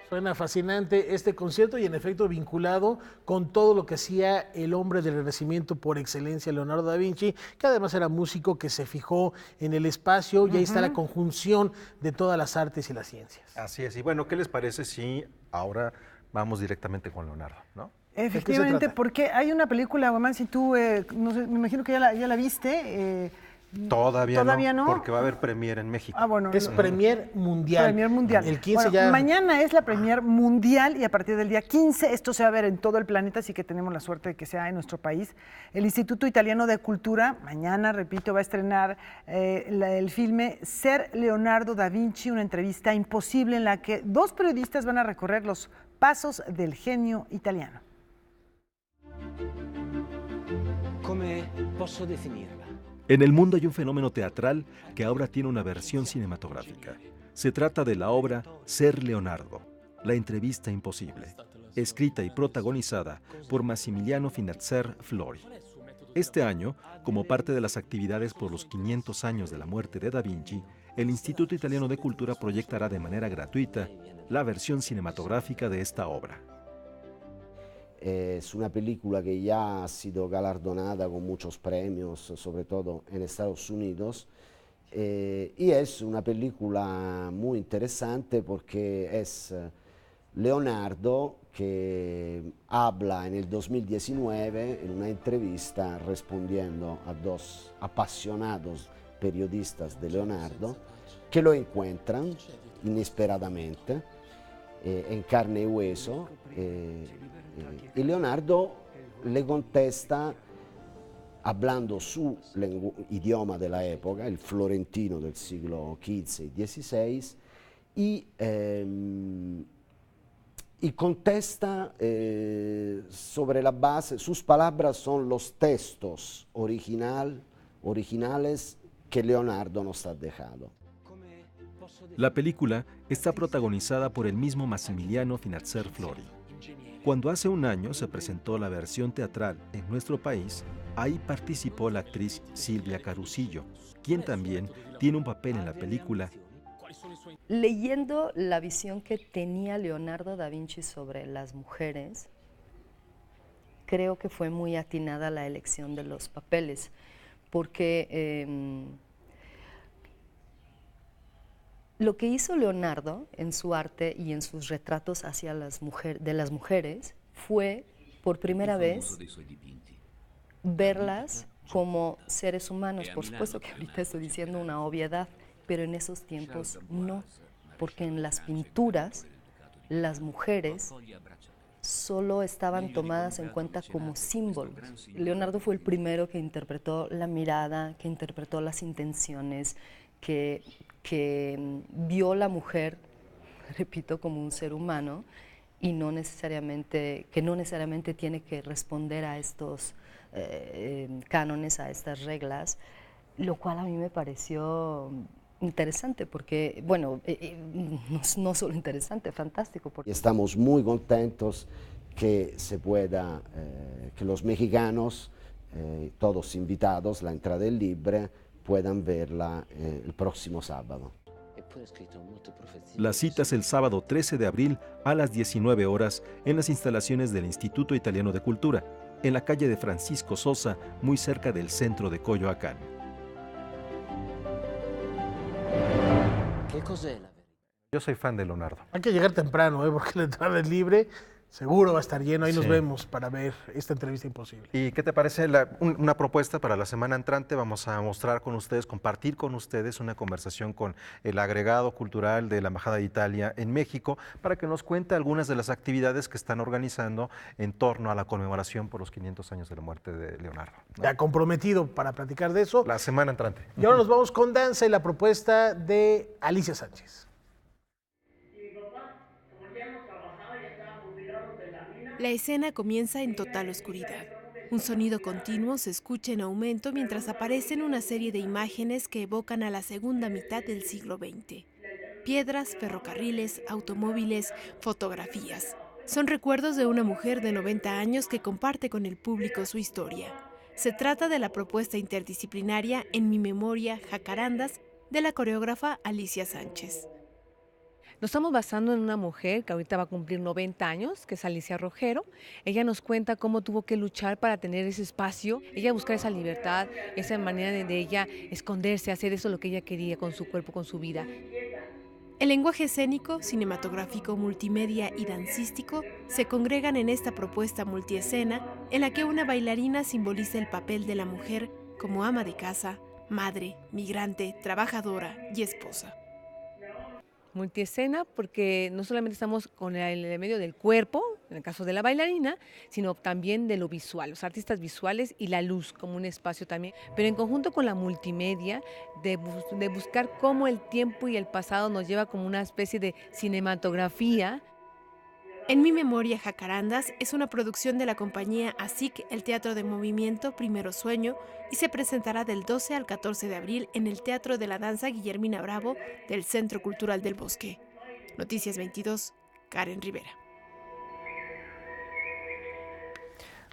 Suena fascinante este concierto y en efecto vinculado con todo lo que hacía el hombre del Renacimiento por excelencia, Leonardo da Vinci, que además era músico que se fijó en el espacio, y ahí está la conjunción de todas las artes y las ciencias. Así es, y bueno, ¿qué les parece si ahora vamos directamente con Leonardo, ¿no? Efectivamente, porque hay una película, Guamán, si tú, no sé, me imagino que ya la viste. Todavía no, porque va a haber premier en México. Ah, bueno, es premier mundial. Premier mundial. El 15 ya. Mañana es la premier mundial y a partir del día 15 esto se va a ver en todo el planeta, así que tenemos la suerte de que sea en nuestro país. El Instituto Italiano de Cultura, mañana, repito, va a estrenar el filme Ser Leonardo da Vinci, una entrevista imposible en la que 2 periodistas van a recorrer los pasos del genio italiano. ¿Cómo posso definirla? En el mundo hay un fenómeno teatral que ahora tiene una versión cinematográfica. Se trata de la obra Ser Leonardo, la entrevista imposible, escrita y protagonizada por Massimiliano Finazzer Flori. Este año, como parte de las actividades por los 500 años de la muerte de Da Vinci, el Instituto Italiano de Cultura proyectará de manera gratuita la versión cinematográfica de esta obra. Es una película que ya ha sido galardonada con muchos premios, sobre todo en Estados Unidos, y es una película muy interesante porque es Leonardo que habla en el 2019 en una entrevista respondiendo a 2 apasionados periodistas de Leonardo que lo encuentran inesperadamente en carne y hueso. Y Leonardo le contesta hablando su idioma de la época, el florentino del siglo XV y XVI, y contesta sobre la base, sus palabras son los textos originales que Leonardo nos ha dejado. La película está protagonizada por el mismo Massimiliano Finazzer Flori. Cuando hace un año se presentó la versión teatral en nuestro país, ahí participó la actriz Silvia Carusillo, quien también tiene un papel en la película. Leyendo la visión que tenía Leonardo da Vinci sobre las mujeres, creo que fue muy atinada la elección de los papeles, porque lo que hizo Leonardo en su arte y en sus retratos hacia de las mujeres fue, por primera vez, verlas como seres humanos. Por supuesto que ahorita estoy diciendo una obviedad, pero en esos tiempos no, porque en las pinturas las mujeres solo estaban tomadas en cuenta como símbolos. Leonardo fue el primero que interpretó la mirada, que interpretó las intenciones, que vio la mujer, repito, como un ser humano y que no necesariamente tiene que responder a estos cánones, a estas reglas, lo cual a mí me pareció interesante porque, bueno, no solo interesante, fantástico. Estamos muy contentos que se pueda, que los mexicanos, todos invitados, la entrada es libre, puedan verla el próximo sábado. La cita es el sábado 13 de abril a las 19 horas en las instalaciones del Instituto Italiano de Cultura, en la calle de Francisco Sosa, muy cerca del centro de Coyoacán. Yo soy fan de Leonardo. Hay que llegar temprano, porque la entrada es libre. Seguro va a estar lleno. Ahí nos vemos para ver esta entrevista imposible. ¿Y qué te parece una propuesta para la semana entrante? Vamos a mostrar con ustedes, compartir con ustedes una conversación con el agregado cultural de la Embajada de Italia en México para que nos cuente algunas de las actividades que están organizando en torno a la conmemoración por los 500 años de la muerte de Leonardo, ¿no? Ya comprometido para platicar de eso. La semana entrante. Y ahora nos vamos con danza y la propuesta de Alicia Sánchez. La escena comienza en total oscuridad. Un sonido continuo se escucha en aumento mientras aparecen una serie de imágenes que evocan a la segunda mitad del siglo XX. Piedras, ferrocarriles, automóviles, fotografías. Son recuerdos de una mujer de 90 años que comparte con el público su historia. Se trata de la propuesta interdisciplinaria En mi memoria, Jacarandas, de la coreógrafa Alicia Sánchez. Nos estamos basando en una mujer que ahorita va a cumplir 90 años, que es Alicia Rogero. Ella nos cuenta cómo tuvo que luchar para tener ese espacio, ella buscar esa libertad, esa manera de ella esconderse, hacer eso lo que ella quería con su cuerpo, con su vida. El lenguaje escénico, cinematográfico, multimedia y dancístico se congregan en esta propuesta multiescena en la que una bailarina simboliza el papel de la mujer como ama de casa, madre, migrante, trabajadora y esposa. Multiescena porque no solamente estamos con el medio del cuerpo, en el caso de la bailarina, sino también de lo visual, los artistas visuales y la luz como un espacio también, pero en conjunto con la multimedia, de buscar cómo el tiempo y el pasado nos lleva como una especie de cinematografía. En mi memoria, Jacarandas es una producción de la compañía ASIC, el Teatro de Movimiento Primero Sueño, y se presentará del 12 al 14 de abril en el Teatro de la Danza Guillermina Bravo del Centro Cultural del Bosque. Noticias 22, Karen Rivera.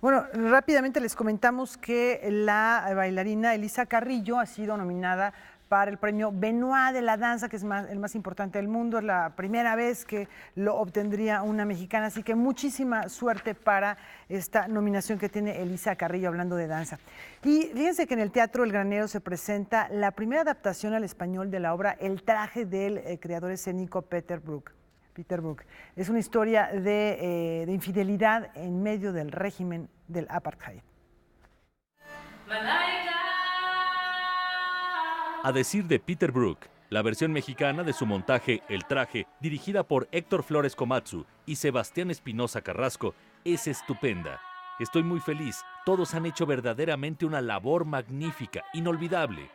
Bueno, rápidamente les comentamos que la bailarina Elisa Carrillo ha sido nominada para el premio Benoit de la danza, que es el más importante del mundo. Es la primera vez que lo obtendría una mexicana, así que muchísima suerte para esta nominación que tiene Elisa Carrillo hablando de danza. Y fíjense que en el Teatro El Granero se presenta la primera adaptación al español de la obra El traje del creador escénico Peter Brook. Es una historia de infidelidad en medio del régimen del apartheid. A decir de Peter Brook, la versión mexicana de su montaje El traje, dirigida por Héctor Flores Komatsu y Sebastián Espinosa Carrasco, es estupenda. Estoy muy feliz, todos han hecho verdaderamente una labor magnífica, inolvidable.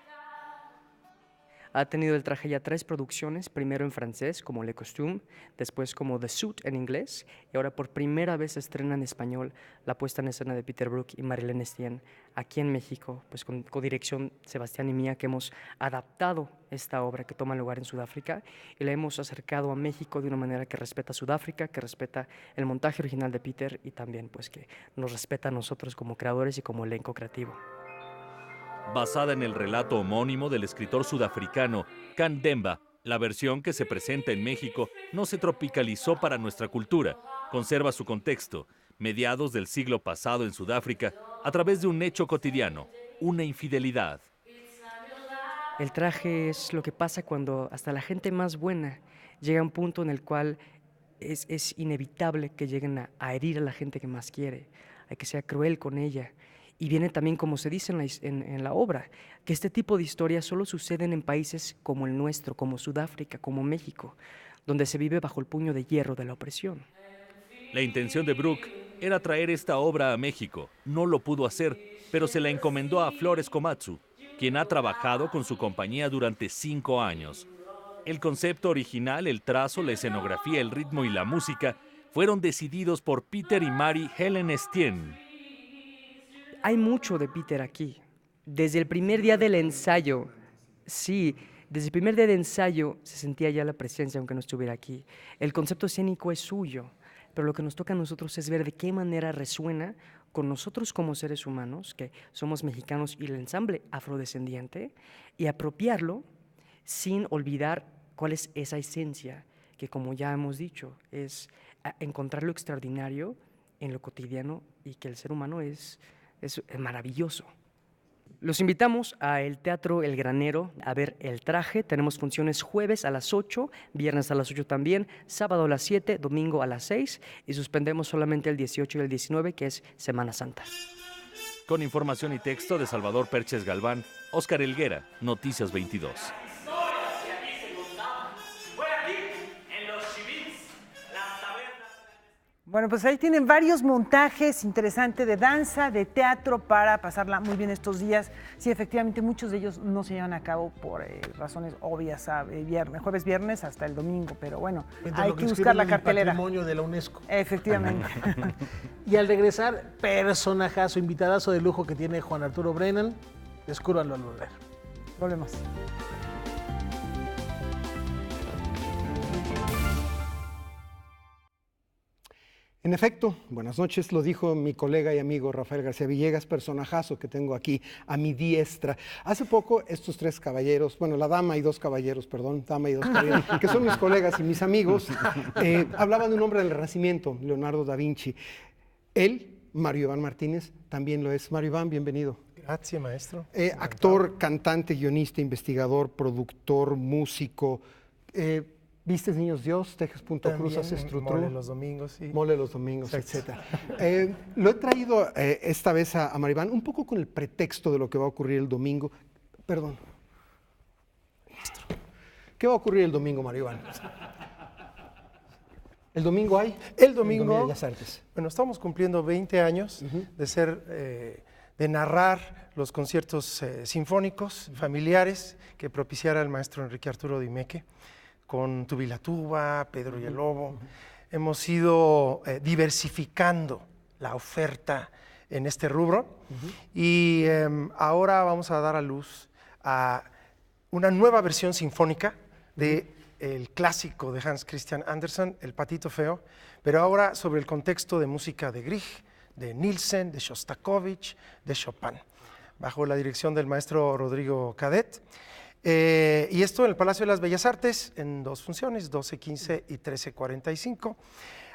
Ha tenido el traje ya 3 producciones, primero en francés como Le Costume, después como The Suit en inglés, y ahora por primera vez se estrena en español la puesta en escena de Peter Brook y Marilyn Estienne aquí en México, pues con codirección Sebastián y mía, que hemos adaptado esta obra que toma lugar en Sudáfrica y la hemos acercado a México de una manera que respeta Sudáfrica, que respeta el montaje original de Peter y también pues que nos respeta a nosotros como creadores y como elenco creativo. Basada en el relato homónimo del escritor sudafricano Can Demba, la versión que se presenta en México no se tropicalizó para nuestra cultura, conserva su contexto, mediados del siglo pasado en Sudáfrica, a través de un hecho cotidiano, una infidelidad. El traje es lo que pasa cuando hasta la gente más buena llega a un punto en el cual es inevitable que lleguen a herir a la gente que más quiere, a que sea cruel con ella. Y viene también, como se dice en la obra, que este tipo de historias solo suceden en países como el nuestro, como Sudáfrica, como México, donde se vive bajo el puño de hierro de la opresión. La intención de Brook era traer esta obra a México. No lo pudo hacer, pero se la encomendó a Flores Komatsu, quien ha trabajado con su compañía durante 5 años. El concepto original, el trazo, la escenografía, el ritmo y la música fueron decididos por Peter y Mary Helen Estienne. Hay mucho de Peter aquí. Desde el primer día del ensayo, sí, desde el primer día de ensayo se sentía ya la presencia aunque no estuviera aquí. El concepto escénico es suyo. pero lo que nos toca a nosotros es ver de qué manera resuena con nosotros como seres humanos, que somos mexicanos y el ensamble afrodescendiente, y apropiarlo sin olvidar cuál es esa esencia, que como ya hemos dicho, es encontrar lo extraordinario en lo cotidiano y que el ser humano es maravilloso. Los invitamos al Teatro El Granero a ver El Traje. Tenemos funciones jueves a las 8, viernes a las 8 también, sábado a las 7, domingo a las 6 y suspendemos solamente el 18 y el 19, que es Semana Santa. Con información y texto de Salvador Perches Galván, Óscar Helguera, Noticias 22. Bueno, pues ahí tienen varios montajes interesantes de danza, de teatro, para pasarla muy bien estos días. Sí, efectivamente, muchos de ellos no se llevan a cabo por razones obvias, jueves, viernes hasta el domingo, pero bueno, hay que buscar la cartelera. El patrimonio de la UNESCO. Efectivamente. Y al regresar, personajazo, invitadazo de lujo que tiene Juan Arturo Brennan, descúbranlo al volver. Volvemos. En efecto, buenas noches, lo dijo mi colega y amigo Rafael García Villegas, personajazo que tengo aquí a mi diestra. Hace poco estos tres caballeros, bueno, la dama y dos caballeros, perdón, dama y dos caballeros, que son mis colegas y mis amigos, hablaban de un hombre del Renacimiento, Leonardo da Vinci. Él, Mario Iván Martínez, también lo es. Mario Iván, bienvenido. Gracias, maestro. Actor, cantante, guionista, investigador, productor, músico. ¿Vistes Niños Dios? Tejes Punto Cruz, haces Trutru. Mole los domingos, sí. Mole los domingos, etc. Lo he traído esta vez a Maribán un poco con el pretexto de lo que va a ocurrir el domingo. Perdón. ¿Qué va a ocurrir el domingo, Maribán? ¿El domingo hay? El domingo, Bellas Artes. Bueno, estamos cumpliendo 20 años de ser, de narrar los conciertos sinfónicos, familiares, que propiciara el maestro Enrique Arturo Dimeque, con Tubilatuba, Pedro y el Lobo. Hemos ido diversificando la oferta en este rubro y ahora vamos a dar a luz a una nueva versión sinfónica del clásico de Hans Christian Andersen, El Patito Feo, pero ahora sobre el contexto de música de Grieg, de Nielsen, de Shostakovich, de Chopin, bajo la dirección del maestro Rodrigo Cadet. Y esto en el Palacio de las Bellas Artes, en dos funciones, 12:15 y 13:45.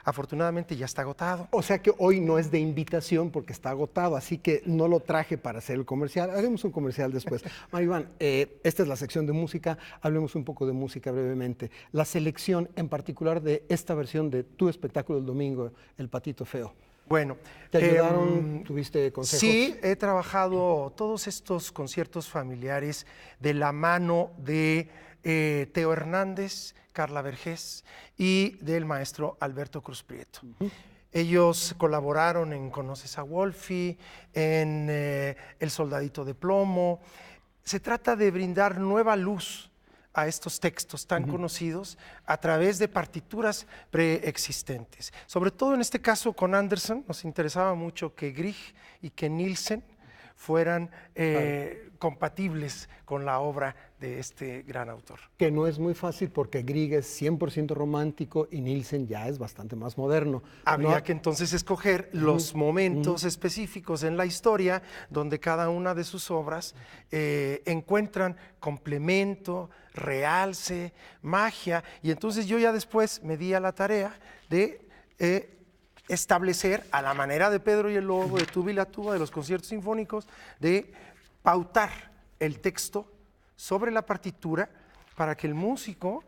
Afortunadamente ya está agotado. O sea que hoy no es de invitación porque está agotado, así que no lo traje para hacer el comercial. Haremos un comercial después. Maribán, esta es la sección de música. Hablemos un poco de música brevemente. La selección en particular de esta versión de tu espectáculo del domingo, El Patito Feo. Bueno, ¿te ayudaron? ¿Tuviste consejos? Sí, he trabajado todos estos conciertos familiares de la mano de Teo Hernández, Carla Vergés y del maestro Alberto Cruz Prieto. Ellos colaboraron en Conoces a Wolfie, en El Soldadito de Plomo. Se trata de brindar nueva luz a estos textos tan conocidos a través de partituras preexistentes. Sobre todo en este caso con Andersen nos interesaba mucho que Grieg y que Nielsen fueran compatibles con la obra de este gran autor. Que no es muy fácil porque Grieg es 100% romántico y Nielsen ya es bastante más moderno. Habría que entonces escoger los momentos específicos en la historia donde cada una de sus obras encuentran complemento, realce, magia, y entonces yo ya después me di a la tarea de establecer, a la manera de Pedro y el Lobo, de Tubilatuba, de los conciertos sinfónicos, de pautar el texto sobre la partitura para que el músico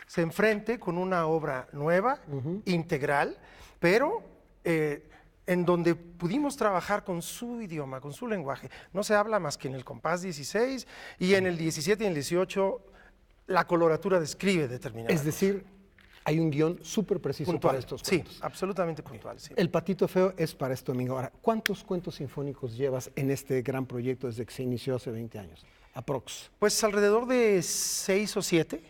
se enfrente con una obra nueva, integral, pero en donde pudimos trabajar con su idioma, con su lenguaje. No se habla más que en el compás 16 y en el 17 y en el 18 la coloratura describe determinadas. Es decir, hay un guión súper preciso para estos cuentos. Sí, absolutamente puntual. Sí. El Patito Feo es para este domingo. Ahora, ¿cuántos cuentos sinfónicos llevas en este gran proyecto desde que se inició hace 20 años? Aprox. Pues alrededor de 6 o 7.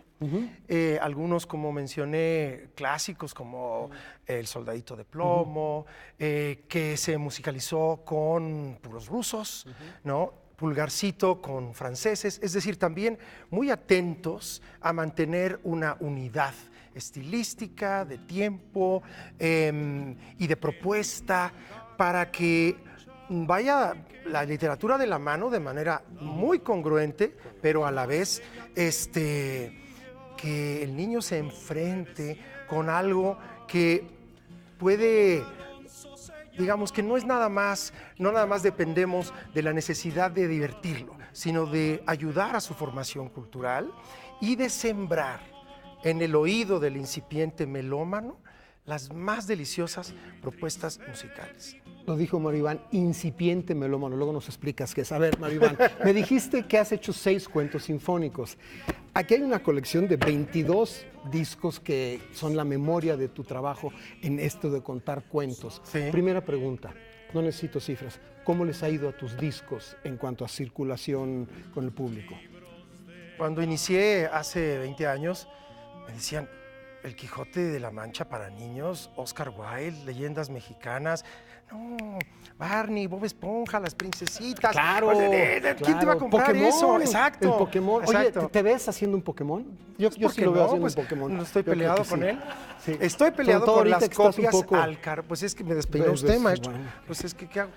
Algunos, como mencioné, clásicos como El Soldadito de Plomo, que se musicalizó con puros rusos, ¿no? Pulgarcito con franceses, es decir, también muy atentos a mantener una unidad estilística, de tiempo y de propuesta para que vaya la literatura de la mano de manera muy congruente, pero a la vez que el niño se enfrente con algo que puede, digamos que no nada más dependemos de la necesidad de divertirlo, sino de ayudar a su formación cultural y de sembrar en el oído del incipiente melómano las más deliciosas propuestas musicales. Lo dijo Maribán, incipiente melómano, luego nos explicas qué es. A ver, Maribán, me dijiste que has hecho 6 cuentos sinfónicos. Aquí hay una colección de 22 discos que son la memoria de tu trabajo en esto de contar cuentos. Sí. Primera pregunta, no necesito cifras, ¿cómo les ha ido a tus discos en cuanto a circulación con el público? Cuando inicié hace 20 años, me decían, El Quijote de la Mancha para niños, Oscar Wilde, leyendas mexicanas. No, Barney, Bob Esponja, las princesitas. Claro, ¿quién te va a comprar Pokémon, eso? Exacto. El Pokémon. Exacto. Oye, ¿te ves haciendo un Pokémon? Yo ¿Por sí qué lo veo no? haciendo Pues, un Pokémon. no estoy Yo creo peleado que con sí. él. Sí. Estoy peleado Sobre todo con ahorita las que estás un copias poco- al carro. Pues es que me despeinó Pues, usted, maestro. bueno. Pues es que, ¿qué hago?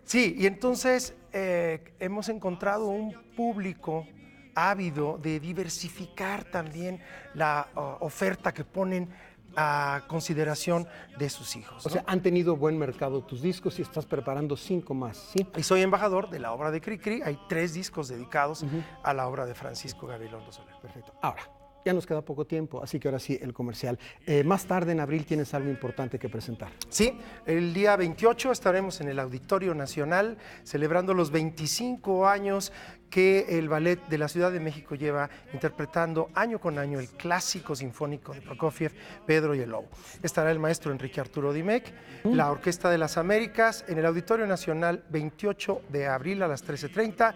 Sí, y entonces hemos encontrado un público ávido de diversificar también la oferta que ponen a consideración de sus hijos. O sea, han tenido buen mercado tus discos y estás preparando 5 más, ¿sí? Y soy embajador de la obra de Cricri. Hay 3 discos dedicados a la obra de Francisco Gabilondo Soler. Perfecto. Ahora, ya nos queda poco tiempo, así que ahora sí, el comercial. Más tarde, en abril, tienes algo importante que presentar. Sí, el día 28 estaremos en el Auditorio Nacional celebrando los 25 años que el Ballet de la Ciudad de México lleva interpretando año con año el clásico sinfónico de Prokofiev, Pedro y el Lobo. Estará el maestro Enrique Arturo Dimec, la Orquesta de las Américas, en el Auditorio Nacional 28 de abril a las 13:30.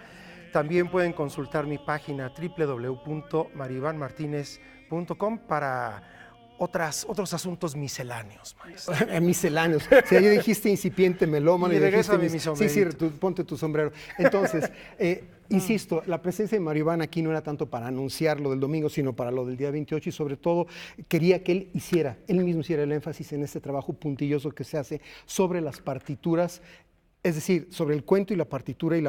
También pueden consultar mi página www.marivanmartinez.com para otros asuntos misceláneos, maestro. Misceláneos. O sea, ya dijiste incipiente melómano. Y dijiste regrésame mi sombrerito. Sí, ponte tu sombrero. Entonces, insisto, la presencia de Maribán aquí no era tanto para anunciar lo del domingo, sino para lo del día 28 y sobre todo quería que él mismo hiciera el énfasis en este trabajo puntilloso que se hace sobre las partituras. Es decir, sobre el cuento y la partitura y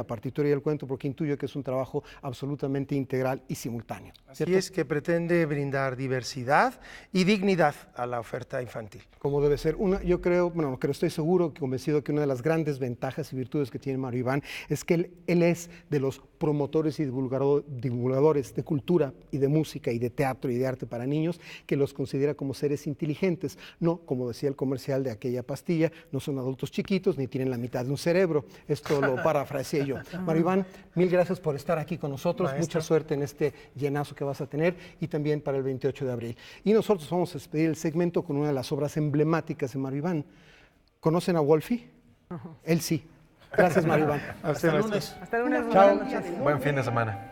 el cuento, porque intuyo que es un trabajo absolutamente integral y simultáneo. Así es, que pretende brindar diversidad y dignidad a la oferta infantil. Como debe ser. Yo creo, estoy seguro, convencido que una de las grandes ventajas y virtudes que tiene Maribán es que él es de los promotores y divulgadores de cultura y de música y de teatro y de arte para niños, que los considera como seres inteligentes. No, como decía el comercial de aquella pastilla, no son adultos chiquitos ni tienen la mitad de un cerebro. Esto lo parafraseé yo. Maribán, mil gracias por estar aquí con nosotros. Maestro. Mucha suerte en este llenazo que vas a tener y también para el 28 de abril. Y nosotros vamos a despedir el segmento con una de las obras emblemáticas de Maribán. ¿Conocen a Wolfie? Él sí. Gracias, Maribán. Hasta el lunes. Hasta el lunes. Chao. Buenas noches. Buen fin de semana.